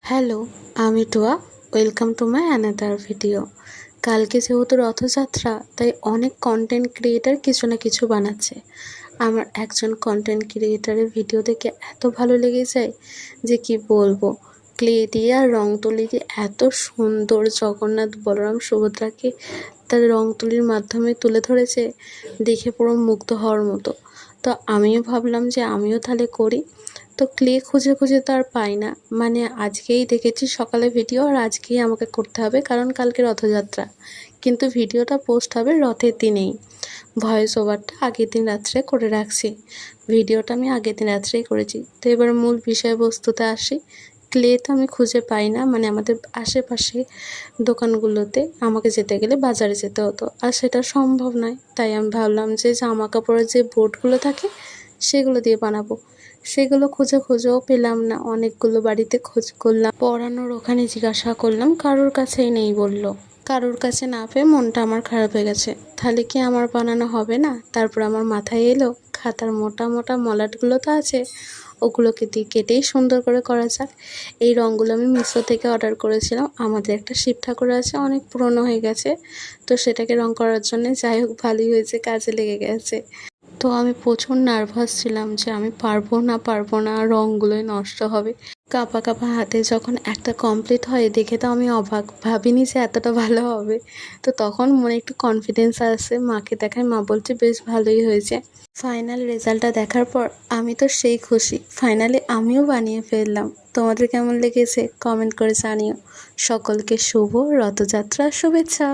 Hello, আমি Tuya. Welcome to my another video. কালকে যেহেতু রথযাত্রা, তাই অনেক কন্টেন্ট ক্রিয়েটার কিছু না কিছু বানাচ্ছে। আমার একজন কন্টেন্ট ক্রিয়েটারের ভিডিও দেখে এত ভালো লেগে যায় যে কি বলবো। ক্লে দিয়ে আর রং তুলি দিয়ে এত সুন্দর জগন্নাথ, বলরাম, সুভদ্রাকে তার রং তুলির মাধ্যমে তুলে ধরেছে, দেখে পুরো মুগ্ধ হওয়ার মতো। তো আমিও ভাবলাম যে আমিও তাহলে করি। তো ক্লে খুঁজে খুঁজে তো আর পাই না, মানে আজকেই দেখেছি সকালে ভিডিও, আর আজকেই আমাকে করতে হবে কারণ কালকে রথযাত্রা। কিন্তু ভিডিওটা পোস্ট হবে রথের দিনেই। ভয়েস ওভারটা আগের দিন রাত্রে করে রাখছি। ভিডিওটা আমি আগের দিন রাত্রেই করেছি। তো এবার মূল বিষয়বস্তুতে আসি। ক্লে তো আমি খুঁজে পাই না, মানে আমাদের আশেপাশে দোকানগুলোতে আমাকে যেতে গেলে বাজারে যেতে হতো, আর সেটা সম্ভব নয়। তাই আমি ভাবলাম যে জামা কাপড়ের যে বোর্ডগুলো থাকে সেগুলো দিয়ে বানাবো। সেগুলো খুঁজেও পেলাম না। অনেকগুলো বাড়িতে খোঁজ করলাম, পড়ানোর ওখানে জিজ্ঞাসা করলাম, কারোর কাছেই নেই বলল। কারোর কাছে না পেয়ে মনটা আমার খারাপ হয়ে গেছে। তাহলে কি আমার বানানো হবে না? তারপর আমার মাথায় এলো, খাতার মোটা মোটা মলাটগুলো তো আছে, ওগুলোকে দিয়ে কেটেই সুন্দর করে করা যাক। এই রঙগুলো আমি মিশো থেকে অর্ডার করেছিলাম। আমাদের একটা শিব ঠাকুর আছে, অনেক পুরনো হয়ে গেছে, তো সেটাকে রং করার জন্য, যাই হোক ভালোই হয়েছে, কাজে লেগে গেছে। তো আমি প্রচুর নার্ভাস ছিলাম যে আমি পারবো না, রঙগুলোই নষ্ট হবে। কাঁপা কাঁপা হাতে যখন একটা কমপ্লিট হয় দেখে তো আমি অবাক, ভাবিনি যে এতটা ভালো হবে। তো তখন মনে একটু কনফিডেন্স আসে, মাকে দেখায়, মা বলছে বেশ ভালোই হয়েছে। ফাইনাল রেজাল্টটা দেখার পর আমি তো সেই খুশি, ফাইনালি আমিও বানিয়ে ফেললাম। তোমাদের কেমন লেগেছে কমেন্ট করে জানিও। সকলকে শুভ রথযাত্রার শুভেচ্ছা।